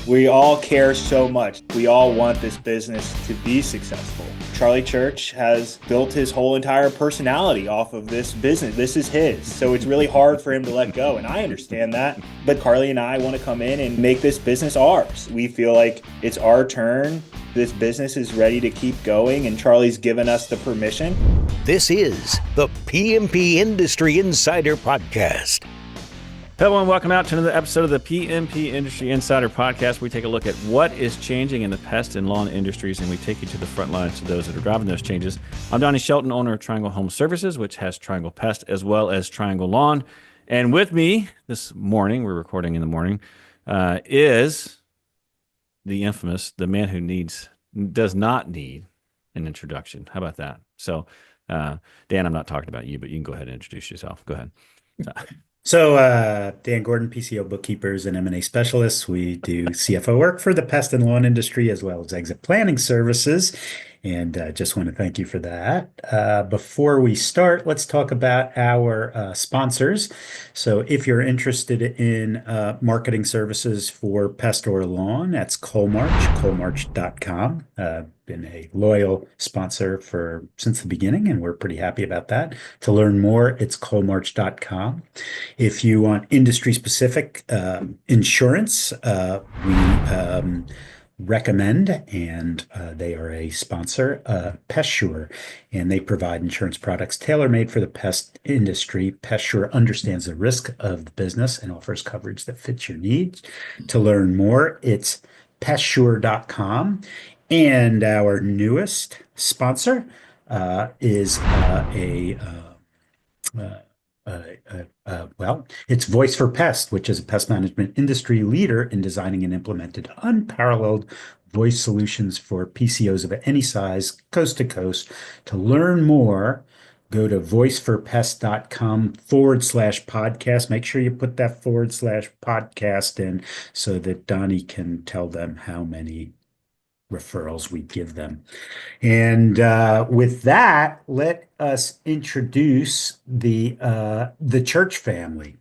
We all care so much. We all want this business to be successful. Carley Church has built his whole entire personality off of this business. This is his. So it's really hard for him to let go. And I understand that. But Carley and I want to come in and make this business ours. We feel like it's our turn. This business is ready to keep going, and Charlie's given us the permission. This is the PMP Industry Insider Podcast. Hello and welcome out to another episode of the PMP Industry Insider Podcast. We take a look at what is changing in the pest and lawn industries, and we take you to the front lines to those that are driving those changes. I'm Donnie, Shelton, owner of Triangle Home Services, which has Triangle Pest as well as Triangle Lawn. And with me this morning, we're recording in the morning, is the infamous, the man who does not need an introduction. How about that? So, Dan, I'm not talking about you, but you can go ahead and introduce yourself. Go ahead. So, Dan Gordon, PCO Bookkeepers and M&A Specialists. We do CFO work for the pest and lawn industry as well as exit planning services. And just want to thank you for that. Before we start, let's talk about our sponsors. So if you're interested in marketing services for pest or lawn, that's Coalmarch, coalmarch.com. Been a loyal sponsor since the beginning, and we're pretty happy about that. To learn more, it's coalmarch.com. If you want industry-specific insurance, we recommend, and they are a sponsor, PestSure, and they provide insurance products tailor-made for the pest industry. PestSure understands the risk of the business and offers coverage that fits your needs. To learn more, it's pestsure.com. And our newest sponsor is it's Voice for Pest, which is a pest management industry leader in designing and implemented unparalleled voice solutions for PCOs of any size, coast to coast. To learn more, go to voiceforpest.com/podcast. Make sure you put that /podcast in so that Donnie can tell them how many referrals we give them. And with that, let us introduce the church family.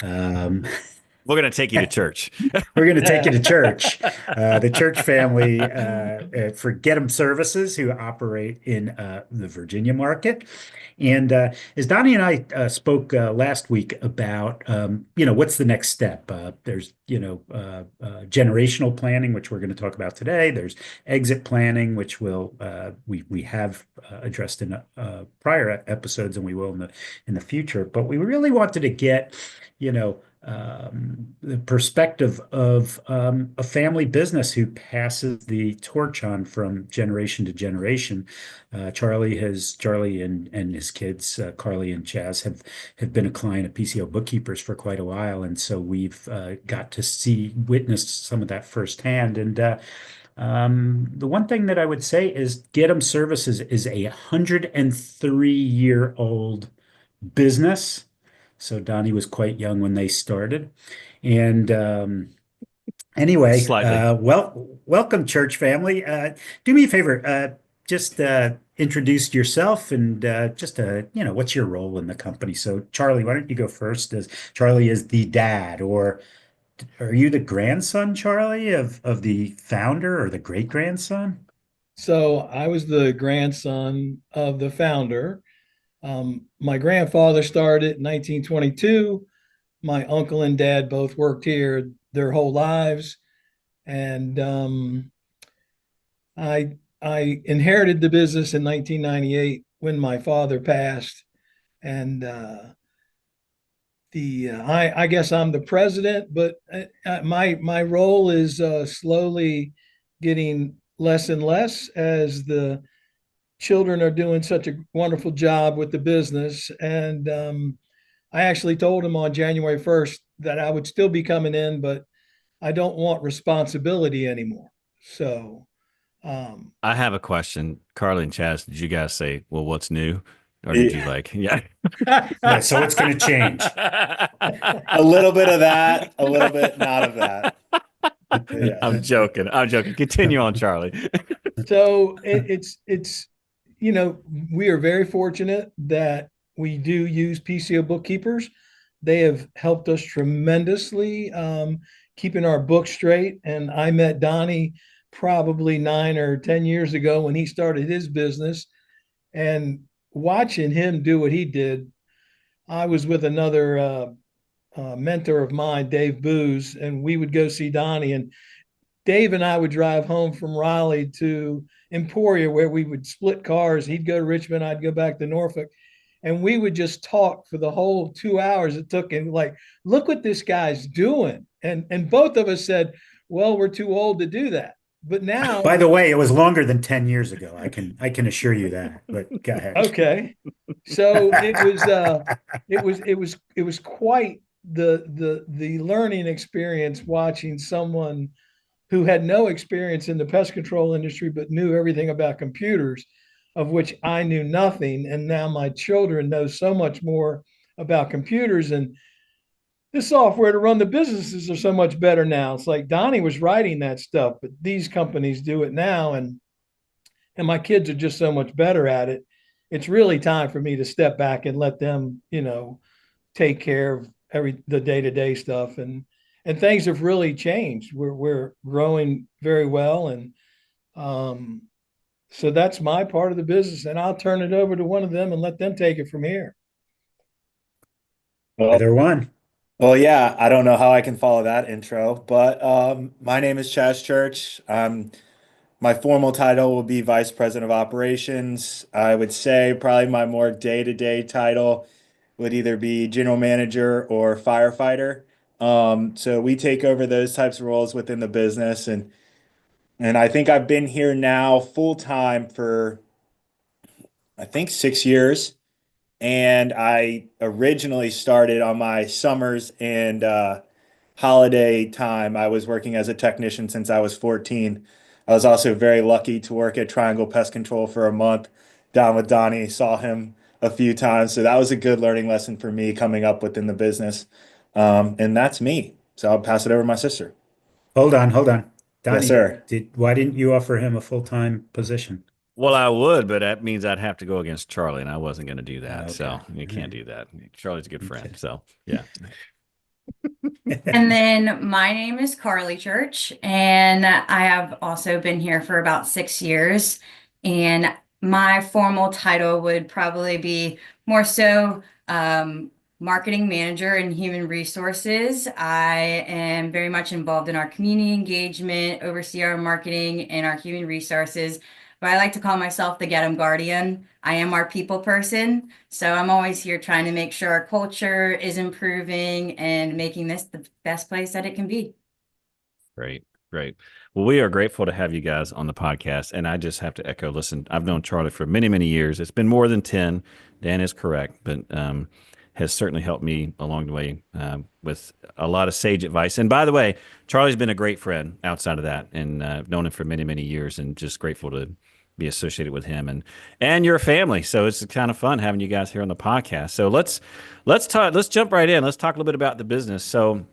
We're going to take you to church. We're going to take you to church. The church family for Getem Services, who operate in the Virginia market. And as Donnie and I spoke last week about, what's the next step? There's, generational planning, which we're going to talk about today. There's exit planning, which we have addressed in prior episodes, and we will in the future. But we really wanted to get, the perspective of a family business who passes the torch on from generation to generation. Charlie and his kids, Carley and Chaz, have been a client of PCO Bookkeepers for quite a while, and so we've got to witness some of that firsthand. And the one thing that I would say is Getem Services is a 103-year-old business. So Donnie was quite young when they started. And anyway, welcome, church family. Do me a favor, just introduce yourself and what's your role in the company? So Charlie, why don't you go first, as Charlie is the dad, or are you the grandson, Charlie, of the founder, or the great-grandson? So I was the grandson of the founder. My grandfather started in 1922. My uncle and dad both worked here their whole lives. And I inherited the business in 1998 when my father passed. And I guess I'm the president, but my role is slowly getting less and less as the children are doing such a wonderful job with the business. And I actually told them on January 1st that I would still be coming in, but I don't want responsibility anymore. So I have a question. Carley and Chaz, did you guys say, well, what's new? Or did you Yeah, so it's going to change. A little bit of that, a little bit not of that. Yeah. I'm joking. Continue on, Charlie. So it's we are very fortunate that we do use PCO Bookkeepers. They have helped us tremendously keeping our books straight. And I met Donnie probably 9 or 10 years ago when he started his business, and watching him do what he did. I was with another mentor of mine, Dave Booz, and we would go see Donnie. And Dave and I would drive home from Raleigh to Emporia, where we would split cars. He'd go to Richmond, I'd go back to Norfolk. And we would just talk for the whole 2 hours it took. And like, look what this guy's doing. And both of us said, well, we're too old to do that. But now, By the way, it was longer than 10 years ago. I can assure you that. But go ahead. okay. So it was quite the learning experience, watching someone who had no experience in the pest control industry but knew everything about computers, of which I knew nothing. And now my children know so much more about computers, and the software to run the businesses are so much better now. It's like Donnie was writing that stuff, but these companies do it now, and my kids are just so much better at it. It's really time for me to step back and let them, take care of the day-to-day stuff. And things have really changed. We're growing very well. And so that's my part of the business, and I'll turn it over to one of them and let them take it from here. Either one. Well, yeah, I don't know how I can follow that intro, but my name is Chaz Church. My formal title will be Vice President of Operations. I would say probably my more day-to-day title would either be General Manager or Firefighter. So we take over those types of roles within the business, and I think I've been here now full time for I think 6 years. And I originally started on my summers and holiday time. I was working as a technician since I was 14. I was also very lucky to work at Triangle Pest Control for a month down with Donnie, saw him a few times. So that was a good learning lesson for me coming up within the business. And that's me. So I'll pass it over to my sister. Hold on. Donnie, Yes, sir. why didn't you offer him a full-time position? Well, I would, but that means I'd have to go against Charlie, and I wasn't going to do that. Okay. So you can't do that. Charlie's a good friend. So yeah. And then my name is Carley Church, and I have also been here for about 6 years. And my formal title would probably be more so marketing manager and human resources. I am very much involved in our community engagement, oversee our marketing and our human resources. But I like to call myself the Getem Guardian. I am our people person. So I'm always here trying to make sure our culture is improving and making this the best place that it can be. Great. Well, we are grateful to have you guys on the podcast. And I just have to echo, listen, I've known Charlie for many, many years. It's been more than 10. Dan is correct, but has certainly helped me along the way with a lot of sage advice. And by the way, Charlie's been a great friend outside of that, and I've known him for many, many years, and just grateful to be associated with him and your family. So it's kind of fun having you guys here on the podcast. So let's jump right in. Let's talk a little bit about the business. So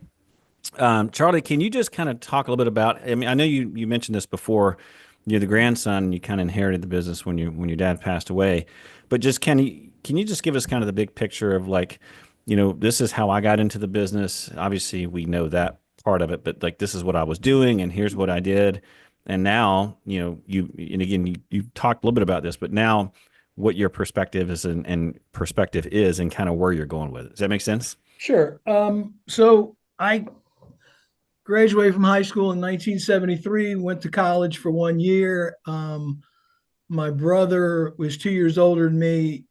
Charlie, can you just kind of talk a little bit about, I mean, I know you mentioned this before, you're the grandson, you kind of inherited the business when your dad passed away, but just can you just give us kind of the big picture of like, this is how I got into the business. Obviously we know that part of it, but like, this is what I was doing and here's what I did. And now, you talked a little bit about this, but now what your perspective is and kind of where you're going with it. Does that make sense? Sure. So I graduated from high school in 1973, went to college for 1 year. My brother was 2 years older than me.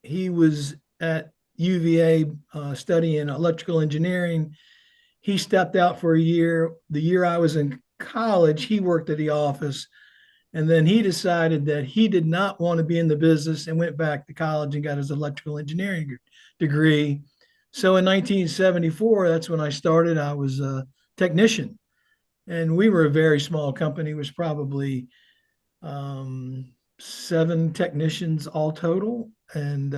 He was at UVA studying electrical engineering. He stepped out for a year. The year I was in college, he worked at the office. And then he decided that he did not want to be in the business and went back to college and got his electrical engineering degree. So in 1974, that's when I started. I was a technician, and we were a very small company. It was probably 7 technicians all total. And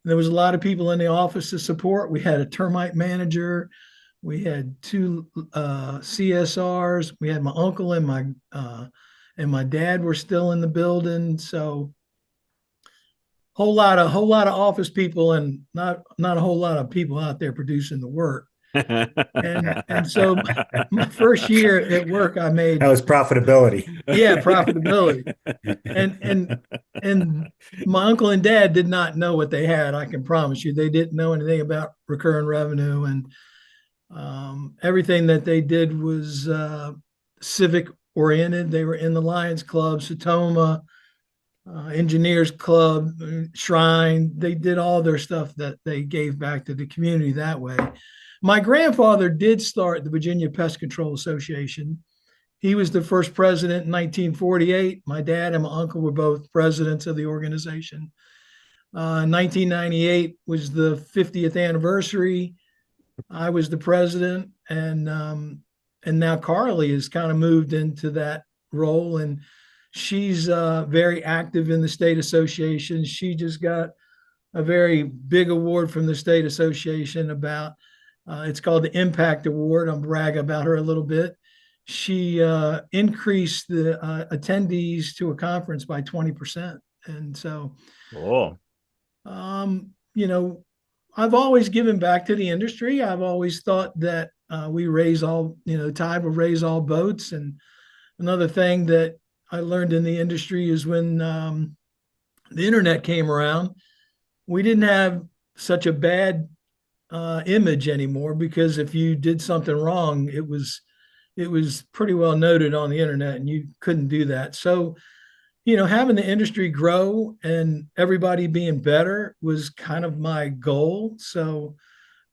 there was a lot of people in the office to support. We had a termite manager. We had 2 CSRs. We had my uncle and my dad were still in the building. So whole lot of office people and not a whole lot of people out there producing the work. And so my first year at work, I made, That was profitability. yeah, profitability. And my uncle and dad did not know what they had. I can promise you, they didn't know anything about recurring revenue, and everything that they did was civic oriented. They were in the Lions Club, Satoma, Engineers Club, Shrine. They did all their stuff that they gave back to the community that way. My grandfather did start the Virginia Pest Control Association. He was the first president in 1948. My dad and my uncle were both presidents of the organization. 1998 was the 50th anniversary. I was the president, and now Carley has kind of moved into that role, and she's very active in the state association. She just got a very big award from the state association about, it's called the Impact Award. I'll brag about her a little bit. She increased the attendees to a conference by 20%. And so, Cool. you know, I've always given back to the industry. I've always thought that we raise all, tide will raise all boats. And another thing that I learned in the industry is when the internet came around, we didn't have such a bad image anymore, because if you did something wrong, it was pretty well noted on the internet, and you couldn't do that. So, having the industry grow and everybody being better was kind of my goal. So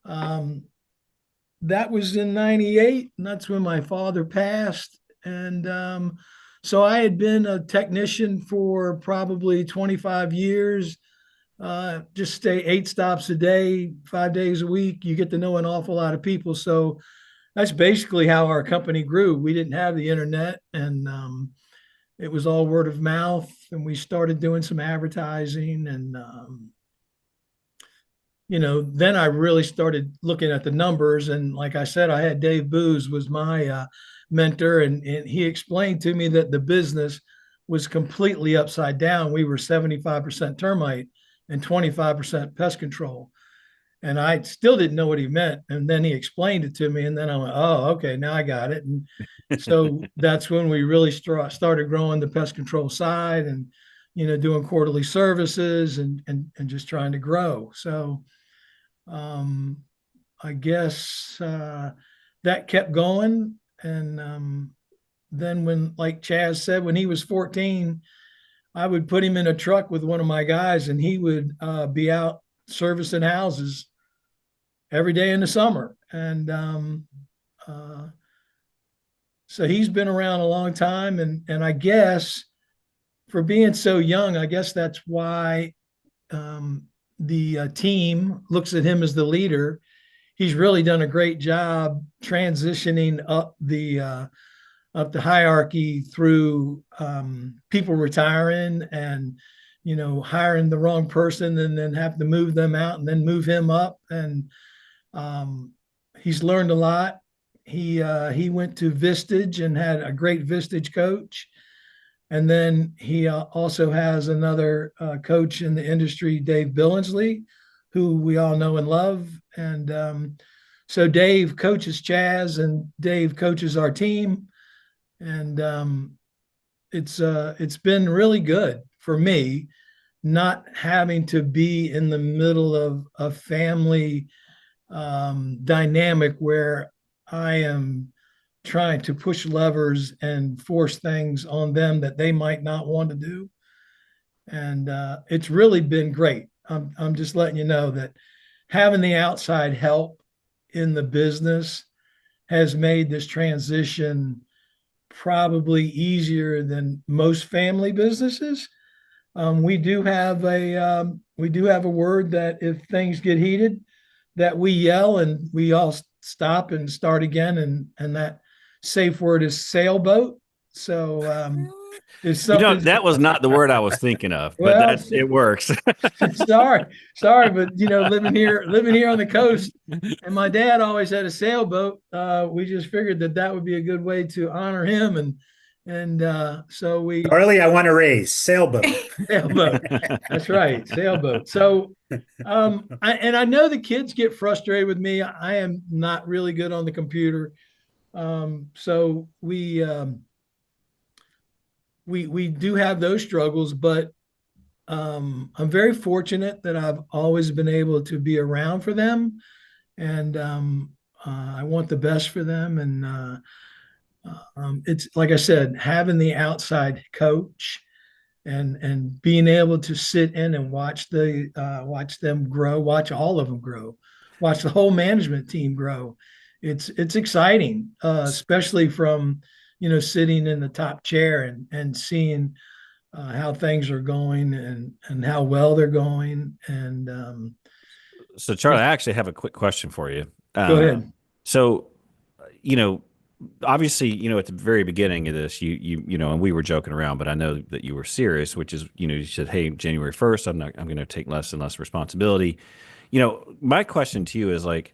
that was in 98, and that's when my father passed. And so I had been a technician for probably 25 years. Just stay 8 stops a day, 5 days a week. You get to know an awful lot of people. So that's basically how our company grew. We didn't have the internet, and it was all word of mouth. And we started doing some advertising, and then I really started looking at the numbers. And like I said, I had Dave Booz was my mentor, and he explained to me that the business was completely upside down. We were 75% termite and 25% pest control. And I still didn't know what he meant. And then he explained it to me. And then I went, oh, okay, now I got it. And so that's when we really started growing the pest control side, and, doing quarterly services and just trying to grow. So I guess that kept going. And then when, like Chaz said, when he was 14, I would put him in a truck with one of my guys, and he would be out servicing houses every day in the summer. And so he's been around a long time. And I guess for being so young, I guess that's why the team looks at him as the leader. He's really done a great job transitioning up the hierarchy through people retiring and, hiring the wrong person, and then have to move them out and then move him up. And he's learned a lot. He went to Vistage and had a great Vistage coach. And then he also has another coach in the industry, Dave Billingsley, who we all know and love. And so Dave coaches Chaz, and Dave coaches our team. And it's been really good for me, not having to be in the middle of a family dynamic where I am trying to push levers and force things on them that they might not want to do. And it's really been great. I'm just letting you know that having the outside help in the business has made this transition probably easier than most family businesses. We do have a word that if things get heated, that we yell and we all stop and start again, and that safe word is sailboat. So if something, that was not the word I was thinking of, but it works. sorry, but living here on the coast, and my dad always had a sailboat. We just figured that would be a good way to honor him And so we Carley, I want to raise sailboat. sailboat. That's right, sailboat. So I know the kids get frustrated with me. I am not really good on the computer. So we do have those struggles, but I'm very fortunate that I've always been able to be around for them, and I want the best for them. And it's like I said, having the outside coach and being able to sit in and watch them grow, watch all of them grow, watch the whole management team grow. It's exciting, especially from sitting in the top chair and seeing how things are going and how well they're going. And So, Charlie, I actually have a quick question for you. go ahead. So, you know, obviously, at the very beginning of this, and we were joking around, but I know that you were serious, which is, you said, "Hey, January 1st, I'm going to take less and less responsibility." My question to you is like,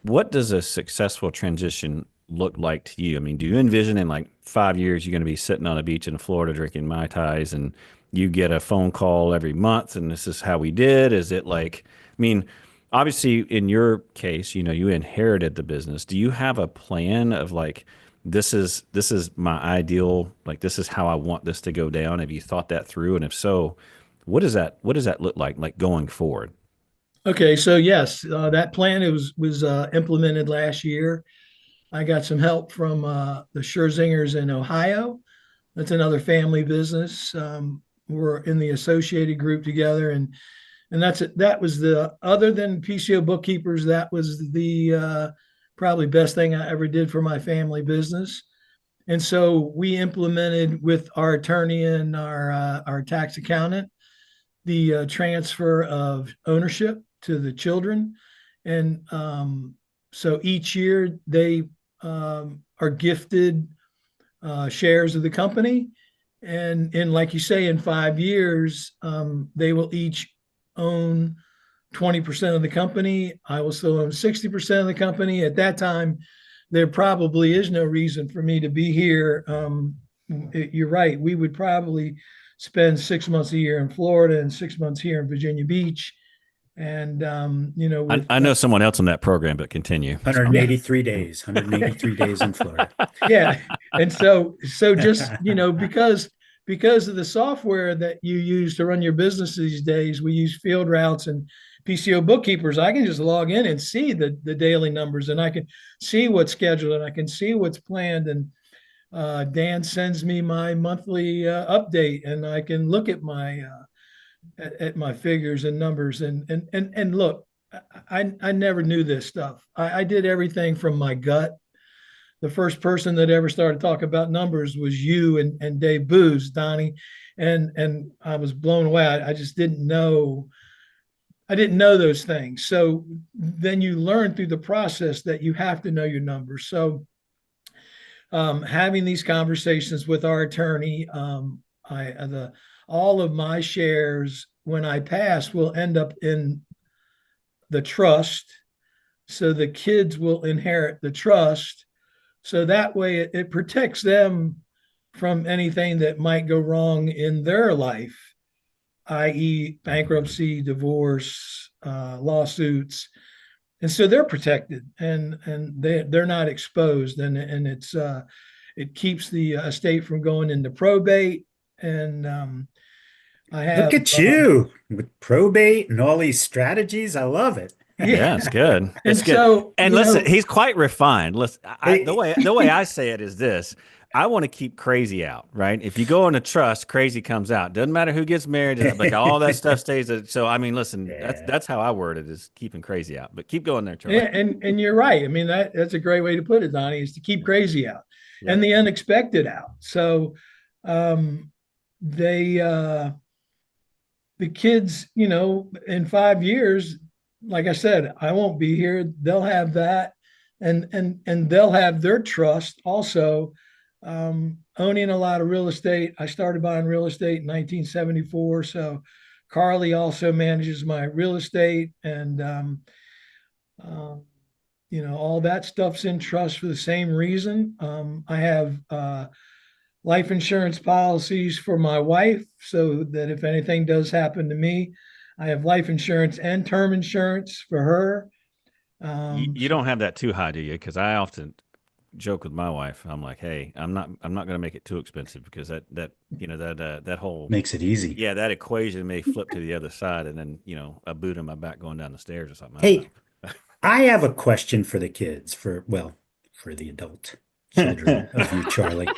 what does a successful transition look like to you? I mean, do you envision in like 5 years, you're going to be sitting on a beach in Florida drinking Mai Tais and you get a phone call every month and this is how we did? Is it like, I mean, obviously in your case, you inherited the business. Do you have a plan of like, this is my ideal, like, this is how I want this to go down? Have you thought that through? And if so, what does that look like going forward? Okay, so yes, that plan was implemented last year. I got some help from the Scherzingers in Ohio. That's another family business. We're in the associated group together, and that was the, other than PCO Bookkeepers, that was the probably best thing I ever did for my family business. And so we implemented with our attorney and our tax accountant the transfer of ownership to the children. And so each year they are gifted shares of the company. And like you say, in 5 years, they will each own 20% of the company. I will still own 60% of the company. At that time, there probably is no reason for me to be here. You're right. We would probably spend 6 months a year in Florida and 6 months here in Virginia Beach. And, I know someone else on that program, but continue. 183 days, 183 days in Florida. Yeah. And so just, because of the software that you use to run your business these days, we use Field Routes and PCO Bookkeepers. I can just log in and see the daily numbers, and I can see what's scheduled, and I can see what's planned. And Dan sends me my monthly update, and I can look at my figures and numbers. And look, I never knew this stuff. I did everything from my gut. The first person that ever started talking about numbers was you and Dave Booz, Donnie, and I was blown away. I just didn't know. I didn't know those things. So then you learn through the process that you have to know your numbers. So having these conversations with our attorney, all of my shares when I pass will end up in the trust. So the kids will inherit the trust. So that way it protects them from anything that might go wrong in their life, i.e. bankruptcy, divorce, lawsuits. And so they're protected and they're not exposed. And it keeps the estate from going into probate. And I have. Look at you with probate and all these strategies. I love it. Yeah, it's good. It's good. So, and listen, he's quite refined. Listen, the way I say it is this: I want to keep crazy out, right? If you go into trust, crazy comes out. Doesn't matter who gets married, like all that stuff stays. So I mean, listen, that's how I word it, is keeping crazy out. But keep going there, Charlie. Yeah, and you're right. I mean, that's a great way to put it, Donnie, is to keep crazy out and the unexpected out. So the kids, in 5 years, like I said, I won't be here. They'll have that, and they'll have their trust also. Owning a lot of real estate. I started buying real estate in 1974. So Carley also manages my real estate, and all that stuff's in trust for the same reason. I have life insurance policies for my wife so that if anything does happen to me, I have life insurance and term insurance for her. You don't have that too high, do you? Because I often joke with my wife. I'm like, hey, I'm not going to make it too expensive because that whole Makes it easy. yeah, that equation may flip to the other side, and then a boot in my back going down the stairs or something. Hey, I have a question for the kids, for the adult children of you, Charlie.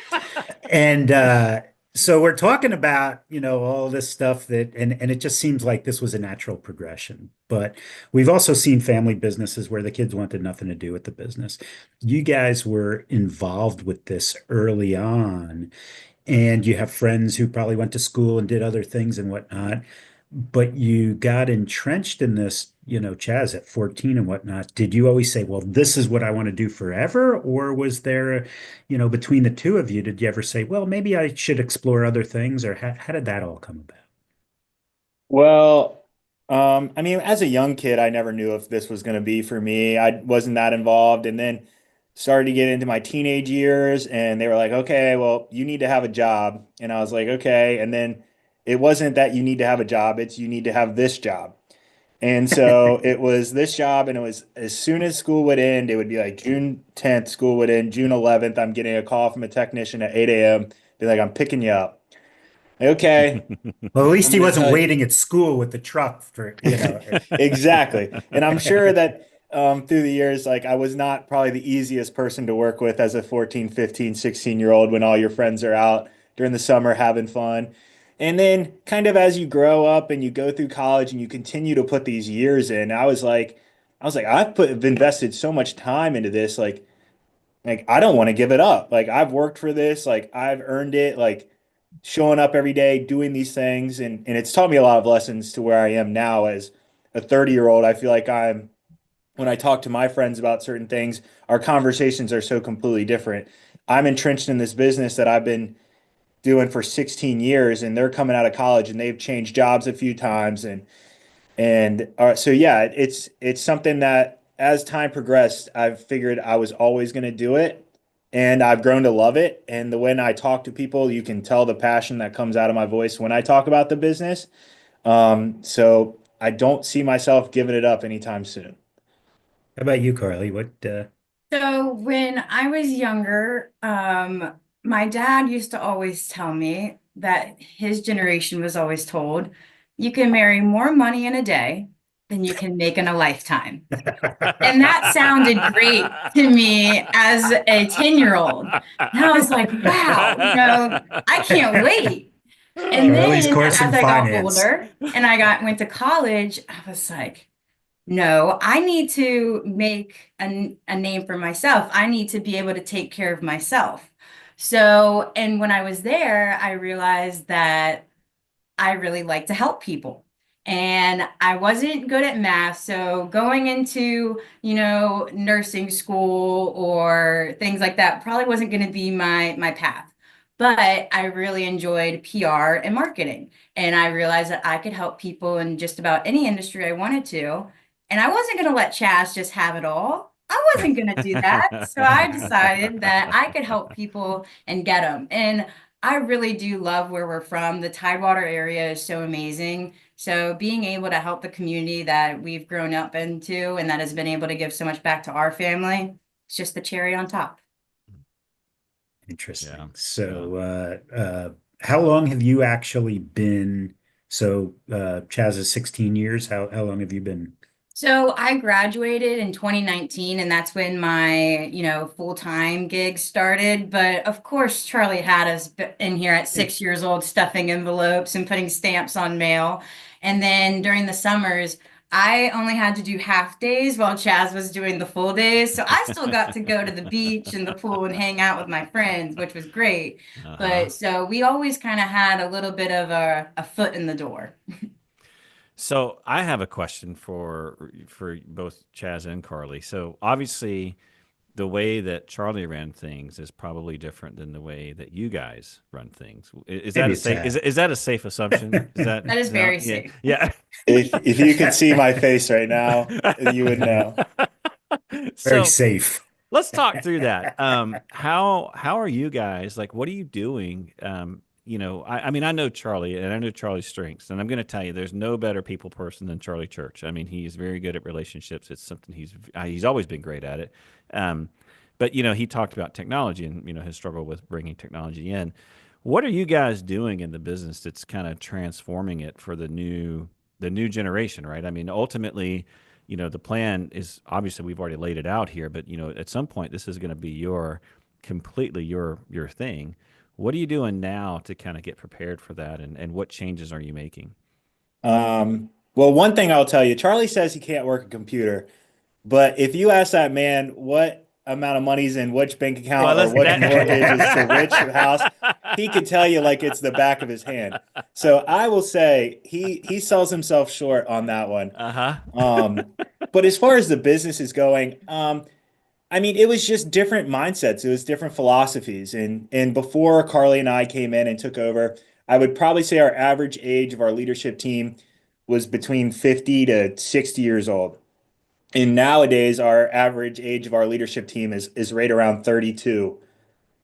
And so we're talking about, all this stuff and it just seems like this was a natural progression. But we've also seen family businesses where the kids wanted nothing to do with the business. You guys were involved with this early on, and you have friends who probably went to school and did other things and whatnot, but you got entrenched in this, Chaz, at 14 and whatnot. Did you always say, well, this is what I want to do forever? Or was there, between the two of you, did you ever say, well, maybe I should explore other things? Or how did that all come about? Well, I mean, as a young kid, I never knew if this was going to be for me. I wasn't that involved. And then started to get into my teenage years, and they were like, okay, well, you need to have a job. And I was like, okay. And then it wasn't that you need to have a job, it's you need to have this job. And so it was this job, and it was as soon as school would end, it would be like June 10th, school would end, June 11th, I'm getting a call from a technician at 8 a.m. Be like, I'm picking you up. Okay. Well, at least he I'm gonna wasn't tell you. waiting at school with the truck for, Exactly. And I'm sure that through the years, like I was not probably the easiest person to work with as a 14, 15, 16-year-old when all your friends are out during the summer having fun. And then kind of as you grow up and you go through college and you continue to put these years in, I've invested so much time into this, like I don't want to give it up. Like I've worked for this, like I've earned it, like showing up every day, doing these things, and it's taught me a lot of lessons to where I am now as a 30-year-old. I feel like when I talk to my friends about certain things, our conversations are so completely different. I'm entrenched in this business that I've been doing for 16 years, and they're coming out of college and they've changed jobs a few times, so yeah, it's something that as time progressed, I've figured I was always going to do it, and I've grown to love it. And when I talk to people, you can tell the passion that comes out of my voice when I talk about the business. So I don't see myself giving it up anytime soon. How about you, Carly? So when I was younger, my dad used to always tell me that his generation was always told, you can marry more money in a day than you can make in a lifetime. And that sounded great to me as a 10-year-old. And I was like, wow, I can't wait. And Charlie's then course as in I got finance. older and went to college, I was like, no, I need to make a name for myself. I need to be able to take care of myself. So, and when I was there, I realized that I really like to help people. And I wasn't good at math. So going into, nursing school or things like that probably wasn't going to be my path. But I really enjoyed PR and marketing. And I realized that I could help people in just about any industry I wanted to. And I wasn't going to let Chaz just have it all. I wasn't going to do that. So I decided that I could help people and get them. And I really do love where we're from. The Tidewater area is so amazing. So being able to help the community that we've grown up into and that has been able to give so much back to our family, it's just the cherry on top. Interesting. Yeah. So, how long have you actually been? So, Chaz is 16 years. How long have you been? So I graduated in 2019, and that's when my, full-time gig started. But of course, Charlie had us in here at 6 years old, stuffing envelopes and putting stamps on mail. And then during the summers, I only had to do half days while Chaz was doing the full days. So I still got to go to the beach and the pool and hang out with my friends, which was great. But so we always kind of had a little bit of a foot in the door. So I have a question for both Chaz and Carley. So obviously, the way that Charlie ran things is probably different than the way that you guys run things. Is that Maybe a it's safe? that. Is that a safe assumption? That is very safe. Yeah. If you could see my face right now, you would know. Very So safe. let's talk through that. How are you guys, like, what are you doing? I mean, I know Charlie and I know Charlie's strengths, and I'm going to tell you, there's no better people person than Charlie Church. I mean, he is very good at relationships. It's something he's always been great at it. Um, but he talked about technology and his struggle with bringing technology in. What are you guys doing in the business that's kind of transforming it for the new generation, right? I mean, ultimately, the plan is obviously we've already laid it out here, but at some point this is going to be completely your thing. What are you doing now to kind of get prepared for that, and what changes are you making? Well, one thing I'll tell you, Charlie says he can't work a computer, but if you ask that man what amount of money's in which bank Well, account or listen, which mortgage is to which house, that he could tell you like it's the back of his hand. So I will say he sells himself short on that one. uh-huh. Um, but as far as the business is going, I mean, it was just different mindsets. It was different philosophies. And before Carly and I came in and took over, I would probably say our average age of our leadership team was between 50 to 60 years old. And nowadays, our average age of our leadership team is right around 32.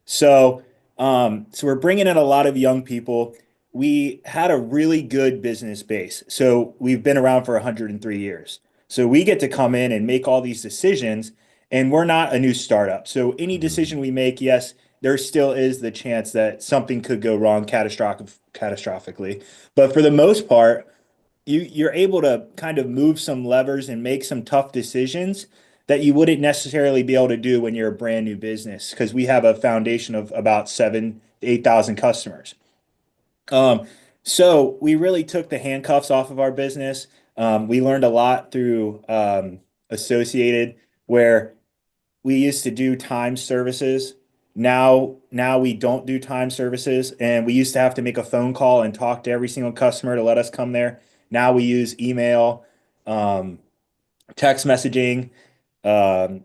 So, so we're bringing in a lot of young people. We had a really good business base. So we've been around for 103 years. So we get to come in and make all these decisions, and we're not a new startup. So any decision we make, yes, there still is the chance that something could go wrong catastrophically. But for the most part, you're able to kind of move some levers and make some tough decisions that you wouldn't necessarily be able to do when you're a brand new business because we have a foundation of about 8,000 customers. Um, so we really took the handcuffs off of our business. We learned a lot through Associated, where we used to do time services. Now we don't do time services, and we used to have to make a phone call and talk to every single customer to let us come there. Now we use email, um, text messaging, um,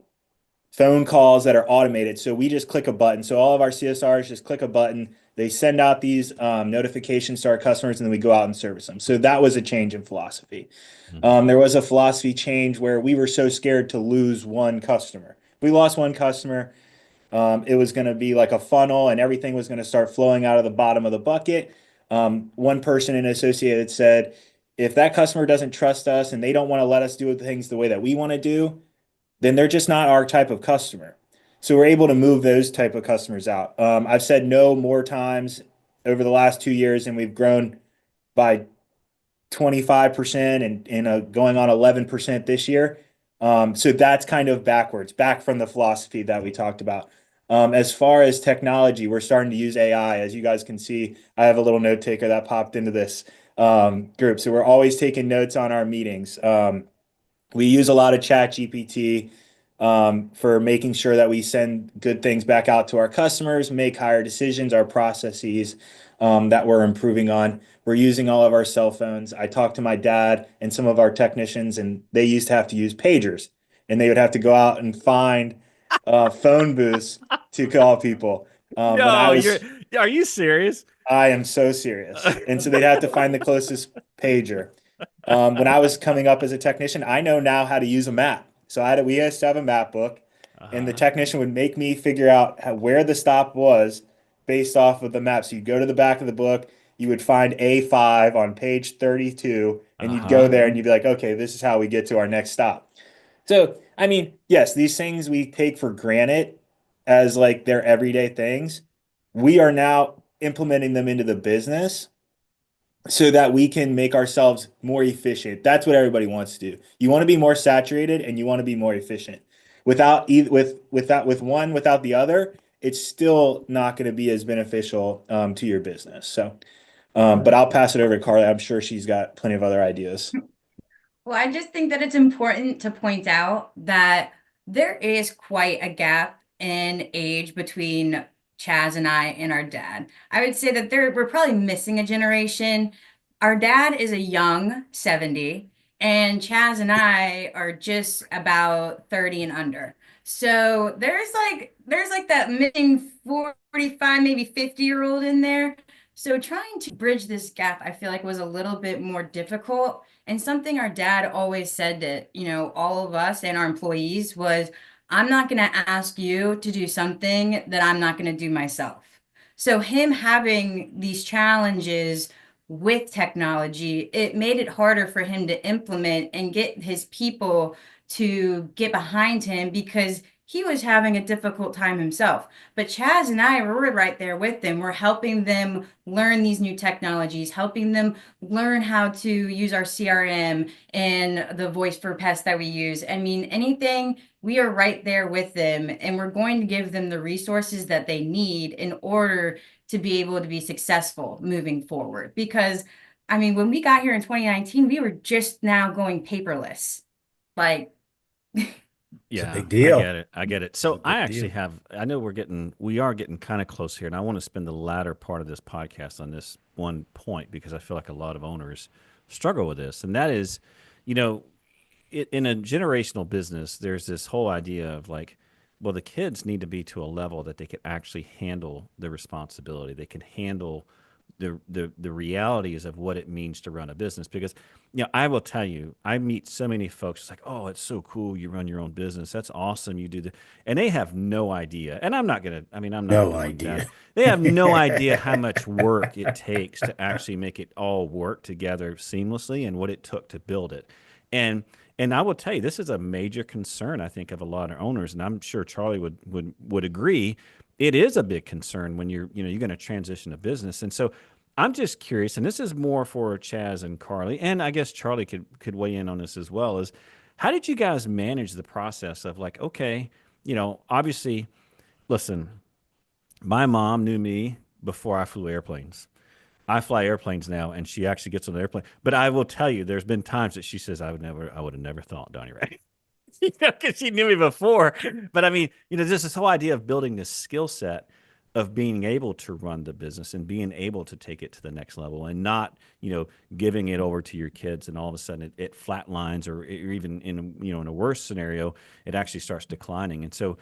phone calls that are automated. So we just click a button. So all of our CSRs just click a button. They send out these notifications to our customers, and then we go out and service them. So that was a change in philosophy. There was a philosophy change where we were so scared to lose one customer. We lost one customer. It was going to be like a funnel, and everything was going to start flowing out of the bottom of the bucket. One person in Associated said, if that customer doesn't trust us and they don't want to let us do things the way that we want to do, then they're just not our type of customer. So we're able to move those type of customers out. I've said no more times over the last 2 years, and we've grown by 25% and going on 11% this year. So that's kind of back from the philosophy that we talked about. As far as technology, we're starting to use AI. As you guys can see, I have a little note taker that popped into this group. So we're always taking notes on our meetings. We use a lot of Chat GPT for making sure that we send good things back out to our customers, make higher decisions, our processes that we're improving on. We're using all of our cell phones. I talked to my dad and some of our technicians, and they used to have to use pagers, and they would have to go out and find phone booths to call people. When I No, was, are you serious? I am so serious. And so they'd have to find the closest pager. When I was coming up as a technician, I know now how to use a map. So we used to have a map book, and the technician would make me figure out where the stop was based off of the map. So you'd go to the back of the book, you would find A5 on page 32, and you'd go there and you'd be like, okay, this is how we get to our next stop. So, I mean, yes, these things we take for granted as like their everyday things. We are now implementing them into the business so that we can make ourselves more efficient. That's what everybody wants to do. You want to be more saturated and you want to be more efficient. With one without the other, it's still not going to be as beneficial to your business. So, but I'll pass it over to Carly. I'm sure she's got plenty of other ideas. Well, I just think that it's important to point out that there is quite a gap in age between Chaz and I and our dad. I would say that we're probably missing a generation. Our dad is a young 70, and Chaz and I are just about 30 and under. So there's like that missing 45, maybe 50-year-old in there. So trying to bridge this gap, I feel like was a little bit more difficult. And something our dad always said to, all of us and our employees was, I'm not going to ask you to do something that I'm not going to do myself. So him having these challenges with technology, it made it harder for him to implement and get his people to get behind him because he was having a difficult time himself. But Chaz and I were right there with them. We're helping them learn these new technologies, helping them learn how to use our CRM and the voice for pest that we use. I mean, anything, we are right there with them, and we're going to give them the resources that they need in order to be able to be successful moving forward. Because, I mean, when we got here in 2019, we were just now going paperless. Like, Yeah, big deal. I get it. I get it. So big I actually deal. I know we are getting kind of close here, and I want to spend the latter part of this podcast on this one point because I feel like a lot of owners struggle with this, and that is, you know, in a generational business, there's this whole idea of like, well, the kids need to be to a level that they can actually handle the responsibility. They can handle the realities of what it means to run a business. Because, I will tell you, I meet so many folks. It's like, oh, it's so cool. You run your own business. That's awesome. You do the, and they have no idea. And I'm not gonna. I mean, I'm not No gonna idea. They have no idea how much work it takes to actually make it all work together seamlessly, and what it took to build it. And I will tell you, this is a major concern, I think, of a lot of owners, and I'm sure Charlie would agree. It is a big concern when you're going to transition a business. And so I'm just curious, and this is more for Chaz and Carley, and I guess Charlie could weigh in on this as well, is how did you guys manage the process of like, okay, obviously, listen, my mom knew me before I flew airplanes. I fly airplanes now, and she actually gets on the airplane. But I will tell you, there's been times that she says, I would have never thought, Donnie, right? Because she knew me before. But I mean, just this whole idea of building this skill set of being able to run the business and being able to take it to the next level, and not, giving it over to your kids, and all of a sudden it flatlines, or even in a worse scenario, it actually starts declining. And so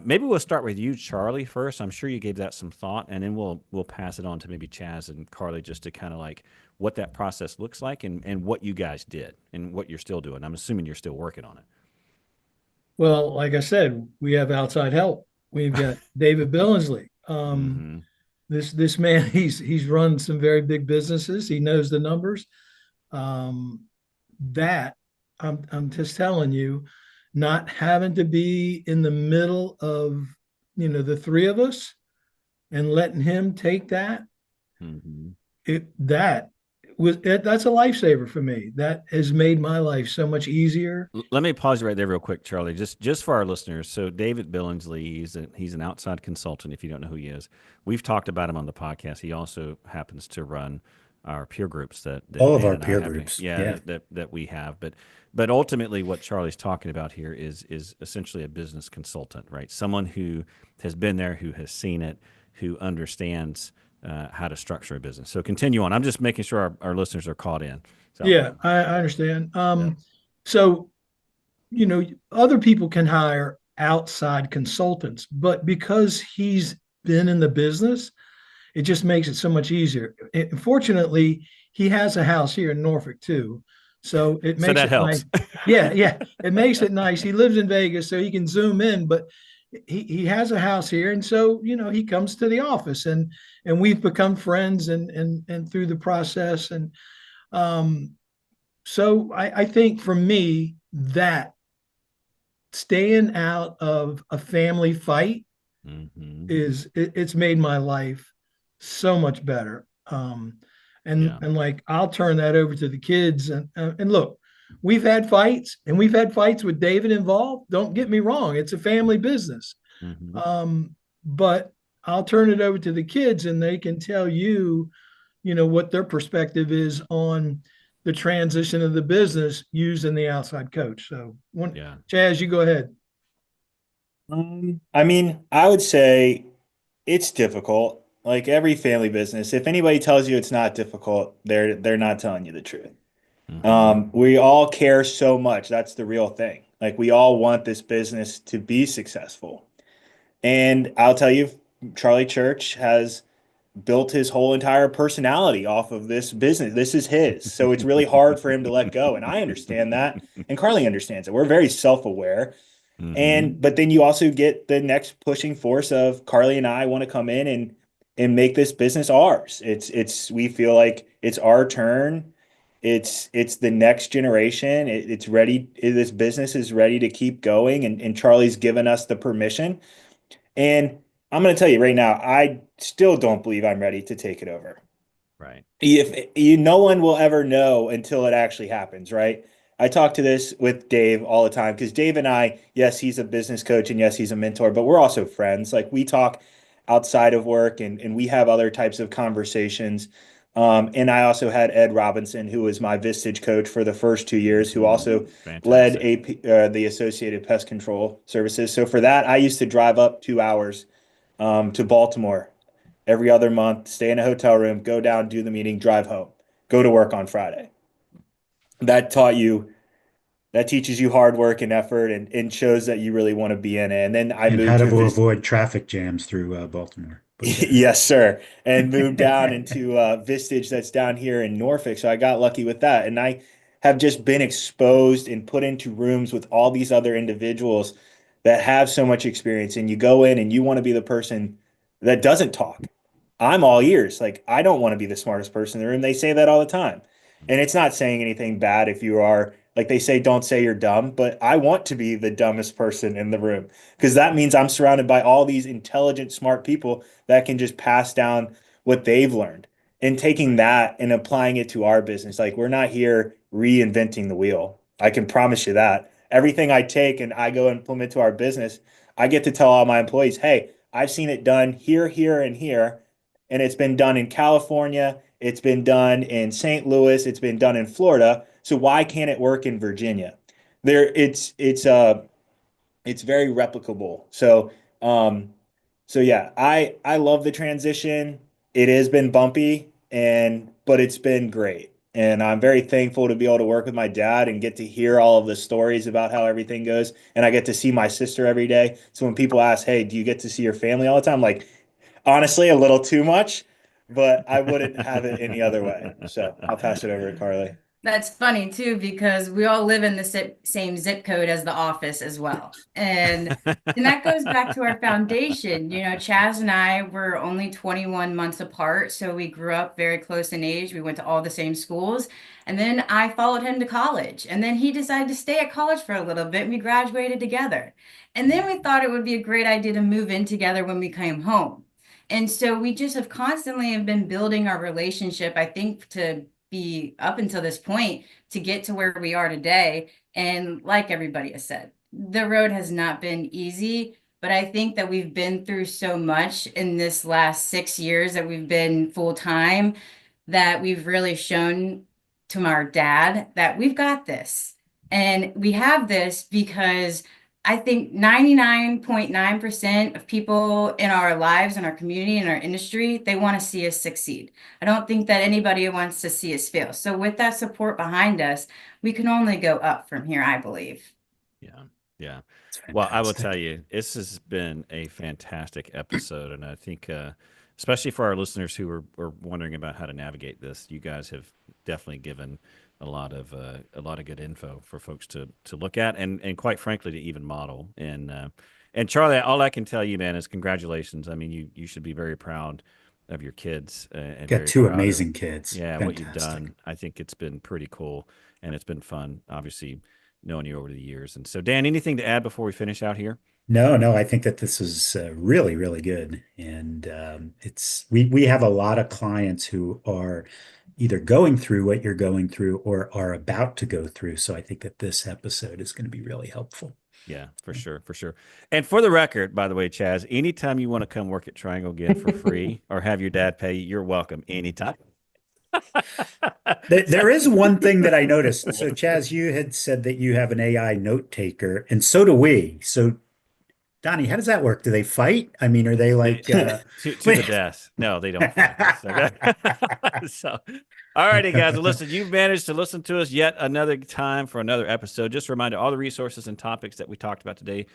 maybe we'll start with you, Charlie, first. I'm sure you gave that some thought, and then we'll pass it on to maybe Chaz and Carley, just to kind of like what that process looks like, and what you guys did and what you're still doing. I'm assuming you're still working on it. Well, like I said, we have outside help. We've got David Billingsley. Mm-hmm. This man, he's run some very big businesses. He knows the numbers. That I'm just telling you, not having to be in the middle of the three of us and letting him take that, Mm-hmm. that's a lifesaver for me. That has made my life so much easier. Let me pause you right there real quick, Charlie, just for our listeners. So David Billingsley, he's an outside consultant, if you don't know who he is. We've talked about him on the podcast. He also happens to run our peer groups that All of Dan our and I peer have. groups. Yeah. That we have. But ultimately what Charlie's talking about here is essentially a business consultant, right? Someone who has been there, who has seen it, who understands how to structure a business. So continue on. I'm just making sure our listeners are caught in. So. Yeah, I understand. So, other people can hire outside consultants, but because he's been in the business, it just makes it so much easier. Fortunately, he has a house here in Norfolk too. So it makes it helps. nice. Yeah. It makes it nice. He lives in Vegas, so he can zoom in, but he has a house here. And so, he comes to the office, and we've become friends and through the process. And so I think for me, that staying out of a family fight Mm-hmm. it's made my life so much better. And like, I'll turn that over to the kids, and look, we've had fights, and we've had fights with David involved. Don't get me wrong. It's a family business. Mm-hmm. But I'll turn it over to the kids, and they can tell you, what their perspective is on the transition of the business using the outside coach. So Chaz, you go ahead. I mean, I would say it's difficult. Like every family business, if anybody tells you it's not difficult, they're not telling you the truth. Mm-hmm. We all care so much. That's the real thing. Like we all want this business to be successful. And I'll tell you, Charlie Church has built his whole entire personality off of this business. This is his. So it's really hard for him to let go. And I understand that. And Carly understands it. We're very self-aware. But then you also get the next pushing force of Carley and I want to come in and make this business ours. We feel like it's our turn. It's the next generation. It's ready. This business is ready to keep going, and Charlie's given us the permission. And I'm going to tell you right now, I still don't believe I'm ready to take it over. Right. No one will ever know until it actually happens, right? I talk to this with Dave all the time because Dave and I, yes, he's a business coach and yes, he's a mentor, but we're also friends. Like we talk outside of work and we have other types of conversations. And I also had Ed Robinson, who was my Vistage coach for the first 2 years, who also led the Associated Pest Control Services. So for that, I used to drive up 2 hours to Baltimore every other month, stay in a hotel room, go down, do the meeting, drive home, go to work on Friday. That teaches you hard work and effort and shows that you really want to be in it. And then I And moved how to to avoid traffic jams through Baltimore. Yes, sir. And moved down into Vistage that's down here in Norfolk. So I got lucky with that. And I have just been exposed and put into rooms with all these other individuals that have so much experience. And you go in and you want to be the person that doesn't talk. I'm all ears. Like, I don't want to be the smartest person in the room. They say that all the time. And it's not saying anything bad if you are, like they say, don't say you're dumb, but I want to be the dumbest person in the room because that means I'm surrounded by all these intelligent, smart people that can just pass down what they've learned and taking that and applying it to our business. Like, we're not here reinventing the wheel. I can promise you that. Everything I take and I go implement to our business, I get to tell all my employees, hey, I've seen it done here, here, and here. And it's been done in California. It's been done in St. Louis. It's been done in Florida. So why can't it work in Virginia? It's very replicable. So yeah, I love the transition. It has been bumpy but it's been great. And I'm very thankful to be able to work with my dad and get to hear all of the stories about how everything goes. And I get to see my sister every day. So when people ask, hey, do you get to see your family all the time? I'm like, honestly, a little too much, but I wouldn't have it any other way. So I'll pass it over to Carley. That's funny too, because we all live in the same zip code as the office as well. And that goes back to our foundation. You know, Chaz and I were only 21 months apart. So we grew up very close in age. We went to all the same schools. And then I followed him to college. And then he decided to stay at college for a little bit. And we graduated together. And then we thought it would be a great idea to move in together when we came home. And so we just have constantly have been building our relationship, I think, to be up until this point to get to where we are today. And like everybody has said, the road has not been easy, but I think that we've been through so much in this last 6 years that we've been full time that we've really shown to our dad that we've got this. And we have this because I think 99.9% of people in our lives, in our community, in our industry, they want to see us succeed. I don't think that anybody wants to see us fail. So with that support behind us, we can only go up from here, I believe. Yeah. Yeah. Well, I will tell you, this has been a fantastic episode. And I think, especially for our listeners who are wondering about how to navigate this, you guys have definitely given a lot of good info for folks to look at and quite frankly to even model. And Charlie, all I can tell you, man, is congratulations. I mean, you should be very proud of your kids. And got two amazing kids. Yeah, fantastic. What you've done. I think it's been pretty cool and it's been fun, obviously, knowing you over the years. And so, Dan, anything to add before we finish out here? No, I think that this is really, really good. And we have a lot of clients who are either going through what you're going through or are about to go through. So I think that this episode is going to be really helpful. Yeah, for sure. And for the record, by the way, Chaz, anytime you want to come work at Triangle again for free or have your dad pay you, you're welcome anytime. There is one thing that I noticed. So Chaz, you had said that you have an AI note taker, and so do we. So Donnie, how does that work? Do they fight? I mean, are they like to the death? No, they don't fight. Okay? So, all righty, guys. Well, listen, you've managed to listen to us yet another time for another episode. Just a reminder, all the resources and topics that we talked about today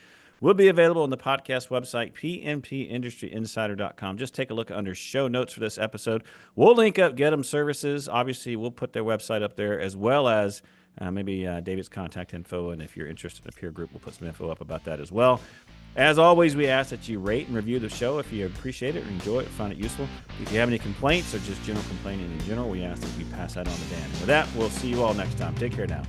will be available on the podcast website, pmpindustryinsider.com. Just take a look under show notes for this episode. We'll link up Getem Services. Obviously, we'll put their website up there as well as maybe David's contact info, and if you're interested in a peer group, we'll put some info up about that as well. As always, we ask that you rate and review the show if you appreciate it or enjoy it, find it useful. If you have any complaints or just general complaining in general, we ask that you pass that on to Dan. With that, we'll see you all next time. Take care now.